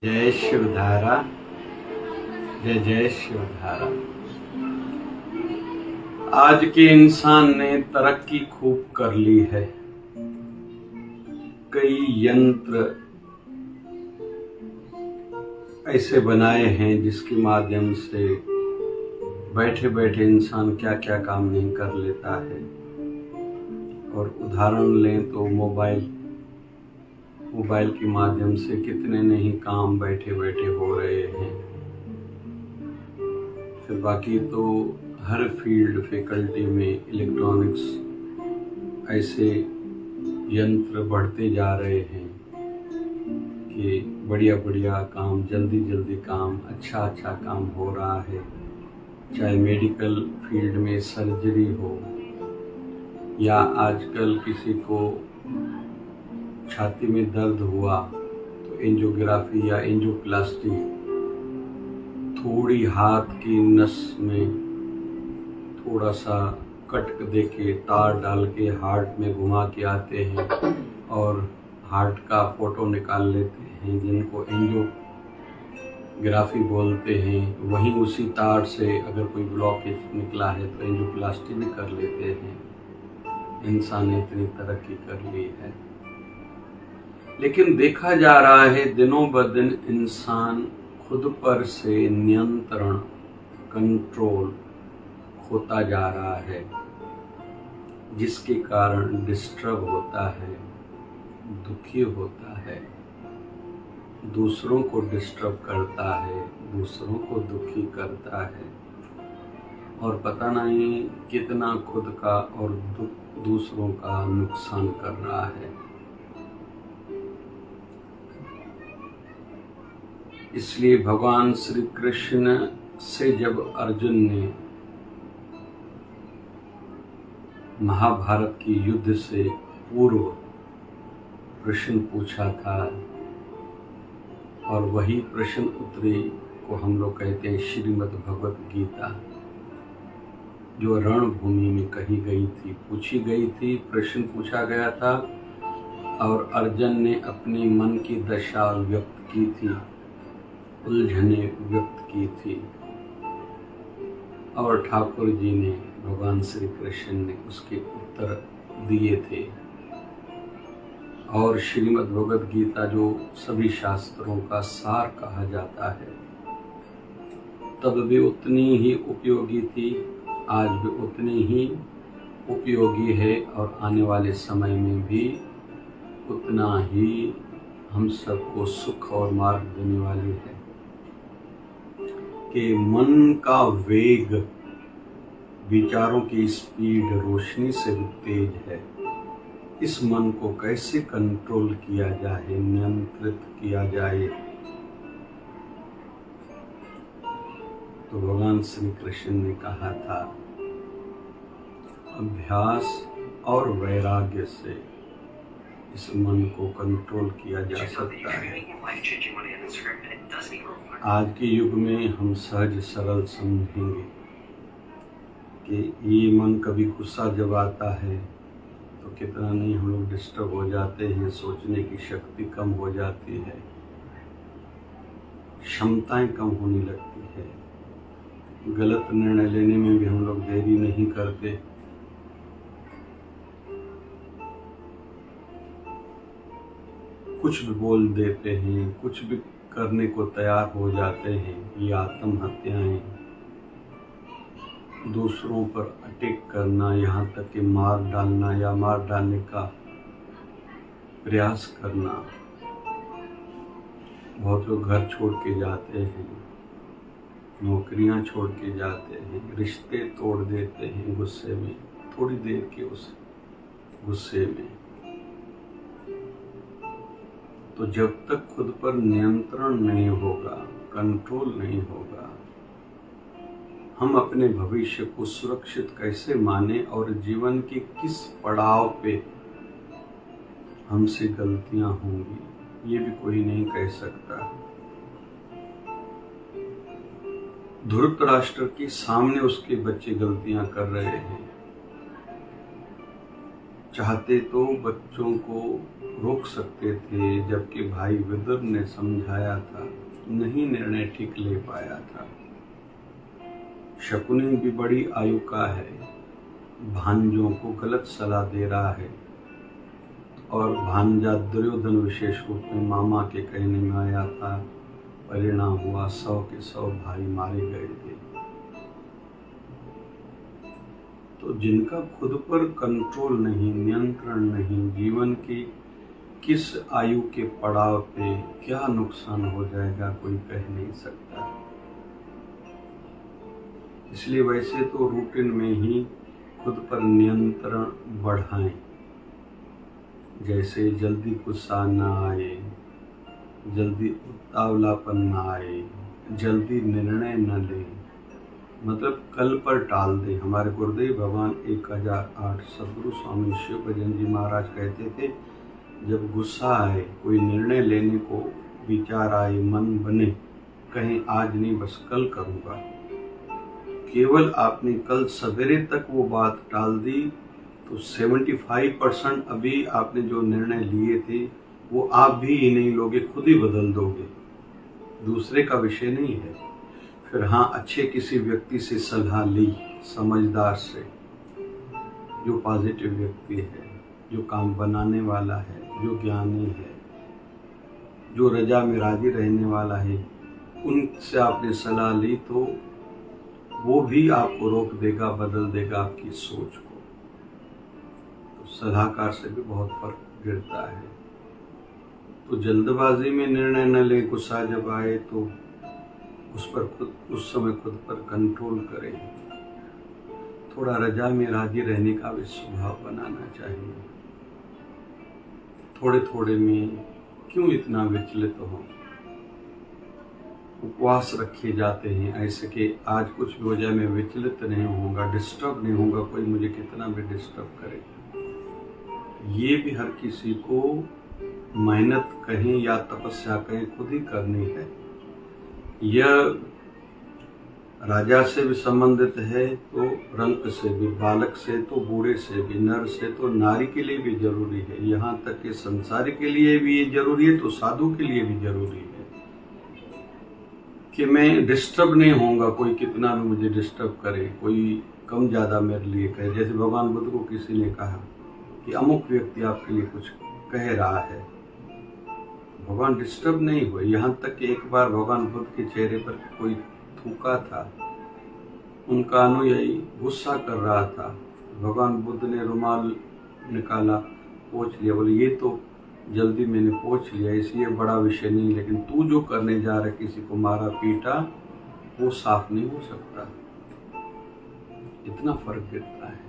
जय शिवधारा। जय जय शिवधारा। आज के इंसान ने तरक्की खूब कर ली है। कई यंत्र ऐसे बनाए हैं जिसके माध्यम से बैठे बैठे इंसान क्या क्या काम नहीं कर लेता है। और उदाहरण लें तो मोबाइल के माध्यम से कितने नहीं काम बैठे बैठे हो रहे हैं। फिर बाकी तो हर फील्ड फैकल्टी में इलेक्ट्रॉनिक्स ऐसे यंत्र बढ़ते जा रहे हैं कि बढ़िया बढ़िया काम, जल्दी जल्दी काम, अच्छा काम हो रहा है। चाहे मेडिकल फील्ड में सर्जरी हो या आजकल किसी को छाती में दर्द हुआ तो एंजियोग्राफी या एंजियोप्लास्टी, थोड़ी हाथ की नस में थोड़ा सा कट दे के तार डाल के हार्ट में घुमा के आते हैं और हार्ट का फोटो निकाल लेते हैं, जिनको एंजियोग्राफी बोलते हैं। वहीं उसी तार से अगर कोई ब्लॉकेज निकला है तो एंजियोप्लास्टी भी कर लेते हैं। इंसान ने इतनी तरक्की कर ली है, लेकिन देखा जा रहा है दिनों ब दिन इंसान खुद पर से नियंत्रण, कंट्रोल खोता जा रहा है, जिसके कारण डिस्टर्ब होता है, दुखी होता है, दूसरों को डिस्टर्ब करता है, दूसरों को दुखी करता है और पता नहीं कितना खुद का और दूसरों का नुकसान कर रहा है। इसलिए भगवान श्री कृष्ण से जब अर्जुन ने महाभारत की युद्ध से पूर्व प्रश्न पूछा था और वही प्रश्न उत्तरी को हम लोग कहते हैं श्रीमद् भगवत गीता, जो रणभूमि में कही गई थी, पूछी गई थी, प्रश्न पूछा गया था और अर्जुन ने अपने मन की दशा व्यक्त की थी, उलझने व्यक्त की थी और ठाकुर जी ने, भगवान श्री कृष्ण ने उसके उत्तर दिए थे। और श्रीमद् भगवत गीता जो सभी शास्त्रों का सार कहा जाता है, तब भी उतनी ही उपयोगी थी, आज भी उतनी ही उपयोगी है और आने वाले समय में भी उतना ही हम सबको सुख और मार्ग देने वाली है। कि मन का वेग, विचारों की स्पीड रोशनी से भी तेज है। इस मन को कैसे कंट्रोल किया जाए, नियंत्रित किया जाए, तो भगवान श्री कृष्ण ने कहा था अभ्यास और वैराग्य से इस मन को कंट्रोल किया जा सकता है। आज के युग में हम सहज सरल समझेंगे कि ये मन कभी गुस्सा जब आता है तो कितना नहीं हम लोग डिस्टर्ब हो जाते हैं, सोचने की शक्ति कम हो जाती है, क्षमताएं कम होने लगती है, गलत निर्णय लेने में भी हम लोग देरी नहीं करते। कुछ भी बोल देते हैं, कुछ भी करने को तैयार हो जाते हैं। ये आत्महत्याएं, दूसरों पर अटैक करना, यहाँ तक कि मार डालना या मार डालने का प्रयास करना। बहुत लोग घर छोड़ के जाते हैं, नौकरियां छोड़ के जाते हैं, रिश्ते तोड़ देते हैं गुस्से में, थोड़ी देर के उस गुस्से में। तो जब तक खुद पर नियंत्रण नहीं होगा, कंट्रोल नहीं होगा, हम अपने भविष्य को सुरक्षित कैसे माने और जीवन के किस पड़ाव पे हमसे गलतियां होंगी, ये भी कोई नहीं कह सकता। धृतराष्ट्र के सामने उसके बच्चे गलतियां कर रहे हैं, चाहते तो बच्चों को रोक सकते थे, जबकि भाई विदुर ने समझाया था, नहीं निर्णय ठीक ले पाया था। शकुनी भी बड़ी आयु का है, भांजों को गलत सलाह दे रहा है, और भांजा दुर्योधन विशेष रूप में मामा के कहने में आया था। परिणाम हुआ 100 के 100 भाई मारे गए थे। तो जिनका खुद पर कंट्रोल नहीं, नियंत्रण नहीं, जीवन की किस आयु के पड़ाव पे क्या नुकसान हो जाएगा कोई कह नहीं सकता। इसलिए वैसे तो रूटीन में ही खुद पर नियंत्रण बढ़ाएं, जैसे जल्दी गुस्सा ना आए, जल्दी उतावलापन ना आए, जल्दी निर्णय न लें, मतलब कल पर टाल दें। हमारे गुरुदेव भगवान 1008 सदगुरु स्वामी शिव भजन जी महाराज कहते थे, जब गुस्सा आए, कोई निर्णय लेने को विचार आए, मन बने, कहें आज नहीं बस कल करूँगा। केवल आपने कल सवेरे तक वो बात टाल दी तो 75% अभी आपने जो निर्णय लिए थे वो आप भी नहीं लोगे, खुद ही बदल दोगे, दूसरे का विषय नहीं है। फिर हाँ, अच्छे किसी व्यक्ति से सलाह ली, समझदार से, जो पॉजिटिव व्यक्ति है, जो काम बनाने वाला है, जो ज्ञानी है, जो रजा में राजी रहने वाला है, उनसे आपने सलाह ली तो वो भी आपको रोक देगा, बदल देगा आपकी सोच को। तो सलाहकार से भी बहुत फर्क गिरता है। तो जल्दबाजी में निर्णय न ले, गुस्सा जब आए तो उस समय खुद पर कंट्रोल करें। थोड़ा रजा में राजी रहने का भी स्वभाव बनाना चाहिए। थोड़े थोड़े में क्यों इतना विचलित हो। उपवास रखे जाते हैं ऐसे कि आज कुछ भी हो जाए मैं विचलित नहीं होऊंगा, डिस्टर्ब नहीं होऊंगा, कोई मुझे कितना भी डिस्टर्ब करे। ये भी हर किसी को मेहनत कहें या तपस्या कहें खुद ही करनी है। यह राजा से भी संबंधित है तो रंक से भी, बालक से तो बूढ़े से भी, नर से तो नारी के लिए भी जरूरी है। यहाँ तक कि संसार के लिए भी ये जरूरी है तो साधु के लिए भी जरूरी है कि मैं डिस्टर्ब नहीं होऊंगा, कोई कितना भी मुझे डिस्टर्ब करे, कोई कम ज़्यादा मेरे लिए कहे। जैसे भगवान बुद्ध को किसी ने कहा कि अमुक व्यक्ति आपके लिए कुछ कह रहा है, भगवान डिस्टर्ब नहीं हुए। यहाँ तक कि एक बार भगवान बुद्ध के चेहरे पर कोई थूका था, उनका अनुयायी गुस्सा कर रहा था, भगवान बुद्ध ने रुमाल निकाला, पोंछ लिया, बोले ये तो जल्दी मैंने पोंछ लिया, इसलिए बड़ा विषय नहीं, लेकिन तू जो करने जा रहा किसी को मारा पीटा, वो साफ नहीं हो सकता। इतना फर्क गिरता है।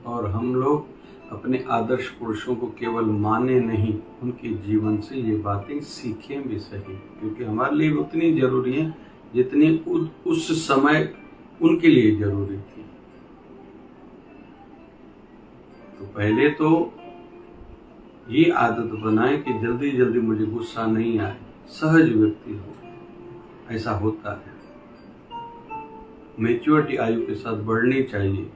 और हम लोग अपने आदर्श पुरुषों को केवल माने नहीं, उनके जीवन से ये बातें सीखें भी सही, क्योंकि हमारे लिए उतनी जरूरी है जितनी उस समय उनके लिए जरूरी थी। तो पहले तो ये आदत बनाए कि जल्दी जल्दी मुझे गुस्सा नहीं आए, सहज व्यक्ति हो, ऐसा होता है। मैच्योरिटी आयु के साथ बढ़नी चाहिए,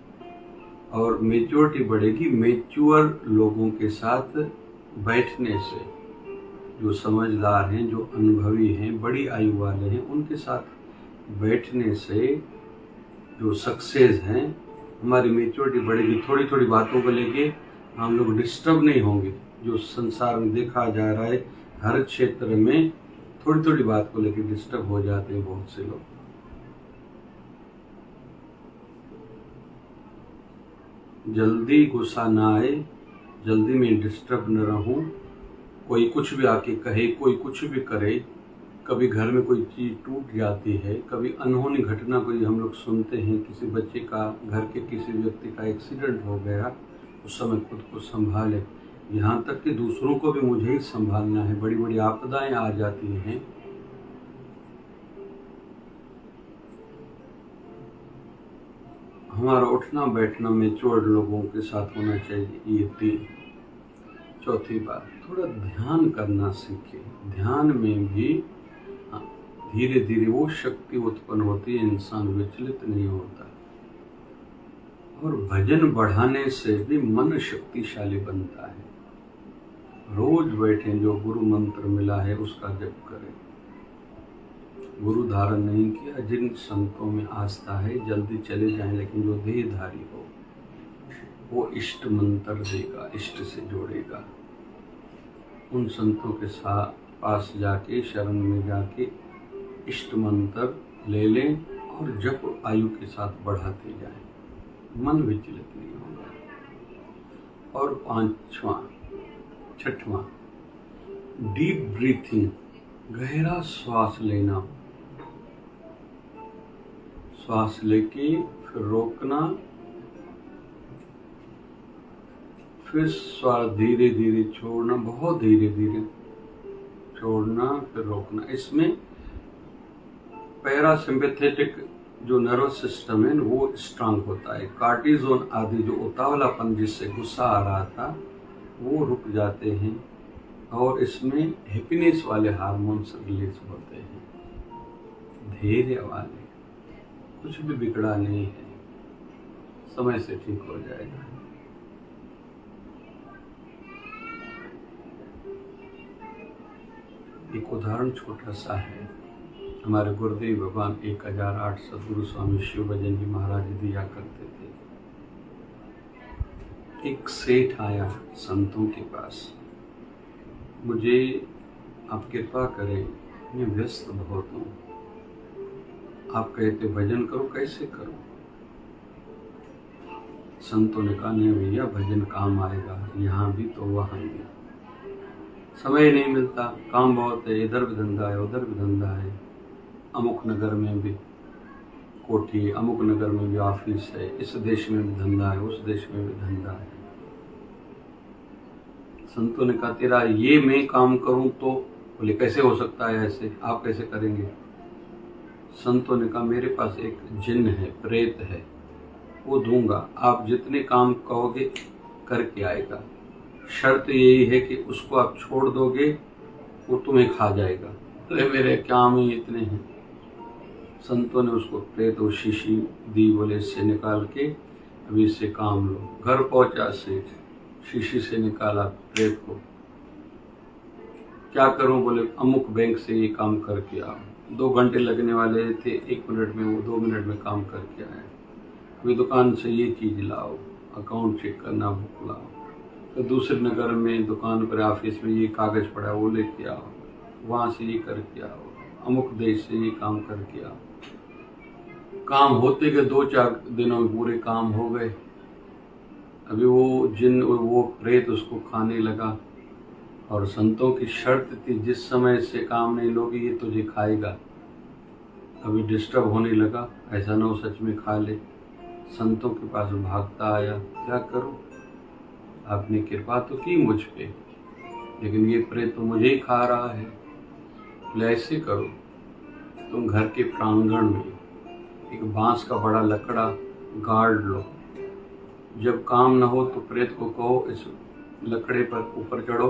और मैच्योरिटी बढ़ेगी मैच्योर लोगों के साथ बैठने से। जो समझदार हैं, जो अनुभवी हैं, बड़ी आयु वाले हैं, उनके साथ बैठने से जो सक्सेस हैं, हमारी मैच्योरिटी बढ़ेगी। थोड़ी थोड़ी बातों को लेके हम लोग डिस्टर्ब नहीं होंगे। जो संसार में देखा जा रहा है, हर क्षेत्र में थोड़ी थोड़ी बात को लेके डिस्टर्ब हो जाते हैं बहुत से लोग। जल्दी गुस्सा ना आए, जल्दी में डिस्टर्ब न रहूं। कोई कुछ भी आके कहे, कोई कुछ भी करे, कभी घर में कोई चीज़ टूट जाती है, कभी अनहोनी घटना कोई हम लोग सुनते हैं, किसी बच्चे का, घर के किसी व्यक्ति का एक्सीडेंट हो गया, उस समय खुद को संभाले। यहाँ तक कि दूसरों को भी मुझे ही संभालना है, बड़ी बड़ी आपदाएं आ जाती हैं। हमारा उठना बैठना मैच्योर लोगों के साथ होना चाहिए। ये 3। चौथी बात, थोड़ा ध्यान करना सीखे। ध्यान में भी धीरे धीरे वो शक्ति उत्पन्न होती है, इंसान विचलित नहीं होता। और भजन बढ़ाने से भी मन शक्तिशाली बनता है। रोज बैठे, जो गुरु मंत्र मिला है उसका जप करें। गुरु धारण नहीं किया, जिन संतों में आस्था है जल्दी चले जाएं, लेकिन जो देहधारी हो वो इष्ट मंत्र देगा, इष्ट से जोड़ेगा। उन संतों के साथ पास जाके, शरण में जाके इष्ट मंत्र ले लें और जप आयु के साथ बढ़ाते जाएं, मन विचलित नहीं होगा। और छठवां डीप ब्रीथिंग, गहरा श्वास लेना। श्वास लेके फिर रोकना, फिर श्वास धीरे धीरे छोड़ना, बहुत धीरे धीरे छोड़ना, फिर रोकना। इसमें पैरासिम्पैथेटिक जो नर्वस सिस्टम है वो स्ट्रांग होता है। कार्टिजोन आदि जो उतावलापन, जिससे गुस्सा आ रहा था, वो रुक जाते हैं और इसमें हैप्पीनेस वाले हार्मोन्स रिलीज होते हैं, धैर्य वाले। कुछ भी बिगड़ा नहीं है, समय से ठीक हो जाएगा। एक उदाहरण छोटा सा है। हमारे गुरुदेव भगवान 1008 सदगुरु स्वामी शिव भजन जी महाराज दिया करते थे। एक सेठ आया संतों के पास, मुझे आप कृपा करें, मैं व्यस्त बहुत हूँ, आप कहते भजन करो, कैसे करूं? संतों ने कहा नहीं भैया, भजन काम आएगा, यहाँ भी तो वहाँ भी। समय नहीं मिलता, काम बहुत है, इधर भी धंधा है, उधर भी धंधा है, अमुक नगर में भी कोठी, अमुक नगर में भी ऑफिस है, इस देश में भी धंधा है, उस देश में भी धंधा है। संतों ने कहा तेरा ये मैं काम करूं तो? बोले कैसे हो सकता है ऐसे, आप कैसे करेंगे? संतों ने कहा मेरे पास एक जिन्न है, प्रेत है, वो दूंगा, आप जितने काम कहोगे करके आएगा। शर्त यही है कि उसको आप छोड़ दोगे, वो तुम्हें खा जाएगा। तो मेरे काम ही इतने हैं। संतों ने उसको प्रेत और शीशी दी, बोले इससे निकाल के अभी इससे काम लो। घर पहुंचा सेठ, शीशी से निकाला प्रेत को। क्या करूं? बोले अमुक बैंक से ये काम करके आओ। 2 घंटे लगने वाले थे, 1 मिनट में वो 2 मिनट में काम करके आए। अभी दुकान से ये चीज लाओ, अकाउंट चेक करना, बुक लाओ। तो दूसरे नगर में दुकान पर, ऑफिस में ये कागज पड़ा, वो लेके आओ, वहां से ये करके आओ, अमुक देश से ये काम करके आओ। काम होते गए 2-4 दिनों में पूरे काम हो गए। अभी वो प्रेत उसको खाने लगा और संतों की शर्त थी जिस समय से काम नहीं लोगे ये तुझे खाएगा। अभी डिस्टर्ब होने लगा, ऐसा ना हो सच में खा ले। संतों के पास भागता आया, क्या करूं, आपने कृपा तो की मुझ पे, लेकिन ये प्रेत तो मुझे ही खा रहा है। ऐसे करो, तुम घर के प्रांगण में एक बांस का बड़ा लकड़ा गाड़ लो, जब काम न हो तो प्रेत को कहो इस लकड़े पर ऊपर चढ़ो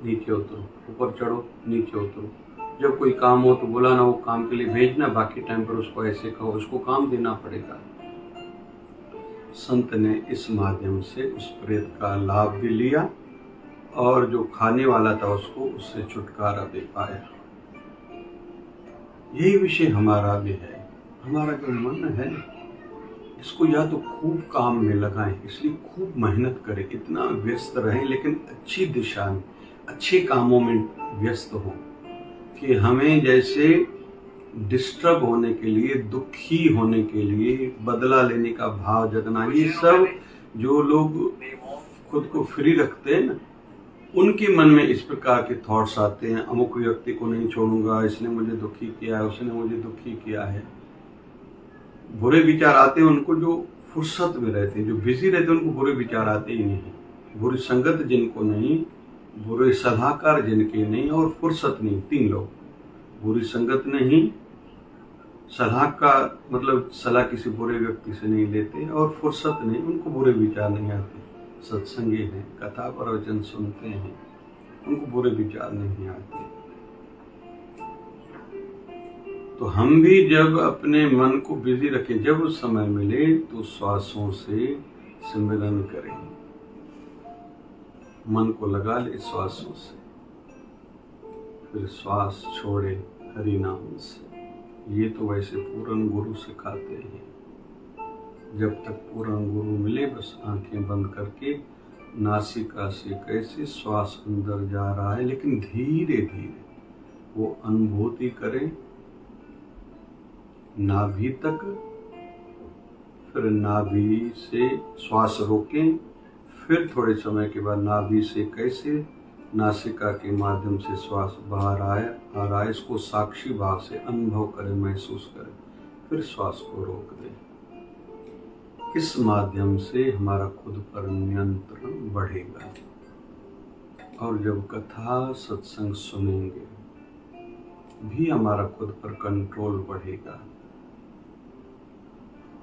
नीचे उतरो, ऊपर चढ़ो नीचे उतरो। जब कोई काम हो तो बुलाना, वो काम के लिए भेजना, बाकी टाइम पर उसको ऐसे कहो, उसको काम देना पड़ेगा। संत ने इस माध्यम से उस प्रेत का लाभ भी लिया और जो खाने वाला था उसको उससे छुटकारा दे पाया। यही विषय हमारा भी है। हमारा जो मन है इसको या तो खूब काम में लगाएं, इसलिए खूब मेहनत करें, इतना व्यस्त रहें, लेकिन अच्छी दिशा में, अच्छे कामों में व्यस्त हो कि हमें जैसे डिस्टर्ब होने के लिए, दुखी होने के लिए, बदला लेने का भाव जगना, ये सब जो लोग खुद को फ्री रखते हैं ना, उनके मन में इस प्रकार के थॉट्स आते हैं, अमुक व्यक्ति को नहीं छोड़ूंगा, इसने मुझे दुखी किया है, उसने मुझे दुखी किया है। बुरे विचार आते हैं उनको जो फुर्सत में रहते हैं, जो बिजी रहते हैं, उनको बुरे विचार आते ही नहीं। बुरी संगत जिनको नहीं, बुरे सलाहकार जिनके नहीं और फुर्सत नहीं, 3 लोग। बुरी संगत नहीं, सलाह का मतलब सलाह किसी बुरे व्यक्ति से नहीं लेते, और फुर्सत नहीं, उनको बुरे विचार नहीं आते। सत्संगी हैं, कथा प्रवचन सुनते हैं, उनको बुरे विचार नहीं आते। तो हम भी जब अपने मन को बिजी रखें, जब उस समय मिले तो श्वासों से सिमरन करें, मन को लगा ले श्वासों से, फिर श्वास छोड़े हरि नाम से। ये तो वैसे पूर्ण गुरु सिखाते हैं। जब तक पूर्ण गुरु मिले बस आंखें बंद करके नासिका से कैसे श्वास अंदर जा रहा है, लेकिन धीरे धीरे वो अनुभूति करें नाभि तक, फिर नाभि से श्वास रोकें, फिर थोड़े समय के बाद नाभि से कैसे नासिका के माध्यम से श्वास बाहर आ रहा है, इसको साक्षी भाव से अनुभव करें, महसूस करें, फिर श्वास को रोक दें। इस माध्यम से हमारा खुद पर नियंत्रण बढ़ेगा। और जब कथा सत्संग सुनेंगे भी हमारा खुद पर कंट्रोल बढ़ेगा।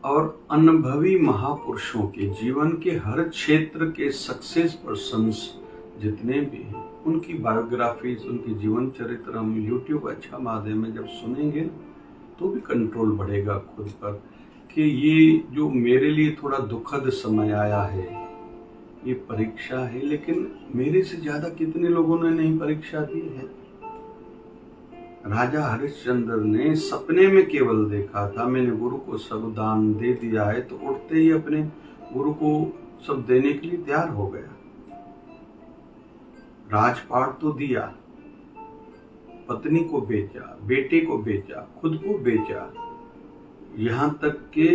और अनुभवी महापुरुषों के जीवन के हर क्षेत्र के सक्सेस पर्सन्स जितने भी हैं, उनकी बायोग्राफीज, उनकी जीवन चरित्र हम यूट्यूब अच्छा माध्यम है, जब सुनेंगे तो भी कंट्रोल बढ़ेगा खुद पर कि ये जो मेरे लिए थोड़ा दुखद समय आया है, ये परीक्षा है, लेकिन मेरे से ज्यादा कितने लोगों ने नहीं परीक्षा दी है। राजा हरिश्चंद्र ने सपने में केवल देखा था मैंने गुरु को सब दान दे दिया है, तो उठते ही अपने गुरु को सब देने के लिए तैयार हो गया। राजपाट तो दिया, पत्नी को बेचा, बेटे को बेचा, खुद को बेचा, यहाँ तक कि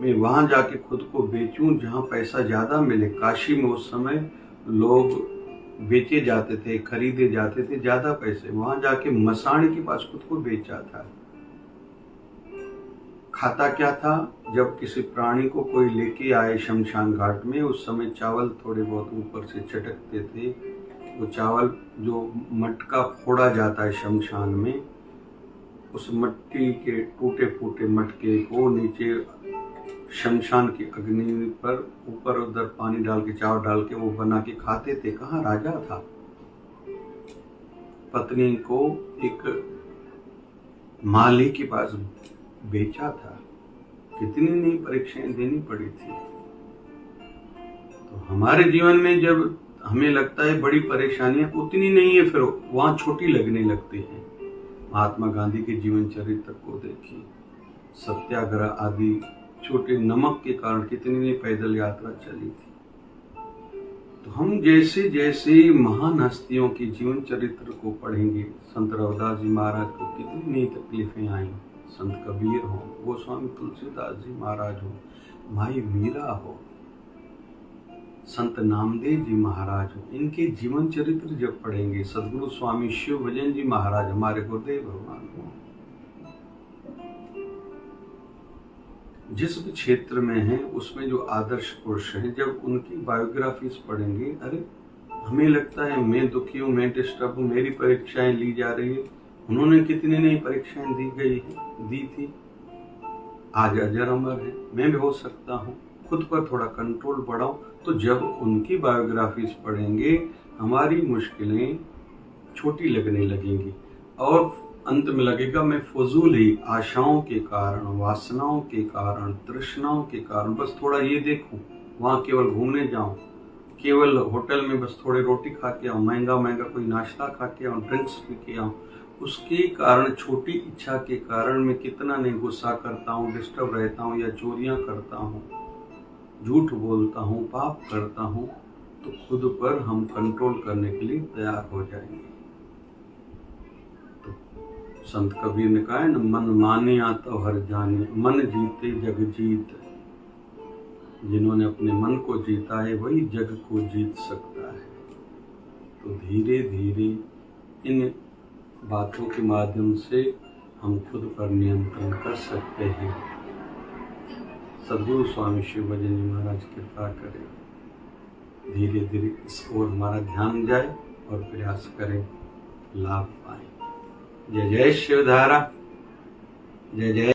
मैं वहां जाके खुद को बेचूं जहां पैसा ज्यादा मिले। काशी में उस समय लोग बेचे जाते थे, खरीदे जाते थे ज्यादा पैसे, वहां जाके मसाणी के पास खुद को बेचा था। खाता क्या था, जब किसी प्राणी को कोई लेके आए शमशान घाट में, उस समय चावल थोड़े बहुत ऊपर से छटकते थे, वो चावल जो मटका फोड़ा जाता है शमशान में, उस मट्टी के टूटे फूटे मटके को नीचे शमशान की अग्नि पर ऊपर उधर पानी डाल के चावल डाल के वो बना के खाते थे। कहाँ राजा था, पत्नी को एक माली के पास बेचा था, कितनी नई परीक्षाएं देनी पड़ी थी। तो हमारे जीवन में जब हमें लगता है बड़ी परेशानियां उतनी नहीं है, फिर वहां छोटी लगने लगती है। महात्मा गांधी के जीवन चरित्र को देखिए, सत्याग्रह आदि छोटे नमक के कारण कितनी नई पैदल यात्रा चली थी। तो हम जैसे जैसे महान हस्तियों के जीवन चरित्र को पढ़ेंगे, संत रविदास जी महाराज को कितनी नई तकलीफें आई, संत कबीर हो, गोस्वामी तुलसीदास जी महाराज हो, माई मीरा हो, संत नामदेव जी महाराज हो, इनके जीवन चरित्र जब पढ़ेंगे, सदगुरु स्वामी शिव भजन जी महाराज हमारे गुरुदेव भगवान हो, जिस भी क्षेत्र में है उसमें जो आदर्श पुरुष हैं, जब उनकी बायोग्राफीज पढ़ेंगे, अरे हमें लगता है मैं दुखी हूँ, मैं डिस्टर्ब हूँ, मेरी परीक्षाएं ली जा रही है, उन्होंने कितनी नई परीक्षाएं दी थी, आज अजर अमर है, मैं भी हो सकता हूँ। खुद पर थोड़ा कंट्रोल बढ़ाओ, तो जब उनकी बायोग्राफीज पढ़ेंगे हमारी मुश्किलें छोटी लगने लगेंगी और अंत में लगेगा मैं फजूल ही आशाओं के कारण, वासनाओं के कारण, तृष्णाओं के कारण बस थोड़ा ये देखूं, वहाँ केवल घूमने जाऊं, केवल होटल में बस थोड़े रोटी खा के आऊँ, महंगा महंगा कोई नाश्ता खा के आऊँ, ड्रिंक्स पी के आऊँ, उसके कारण, छोटी इच्छा के कारण मैं कितना नहीं गुस्सा करता हूँ, डिस्टर्ब रहता हूँ, या चोरियाँ करता हूँ, झूठ बोलता हूँ, पाप करता हूँ। तो खुद पर हम कंट्रोल करने के लिए तैयार हो जाएंगे। तो संत कबीर ने कहा है ना, मन माने आता हर जाने, मन जीते जग जीत। जिन्होंने अपने मन को जीता है वही जग को जीत सकता है। तो धीरे धीरे इन बातों के माध्यम से हम खुद पर नियंत्रण कर सकते हैं। सदगुरु स्वामी शिव भजन जी महाराज कृपा करें, धीरे धीरे इस ओर हमारा ध्यान जाए और प्रयास करें, लाभ पाएं। जय जय शिवधारा, जय जय।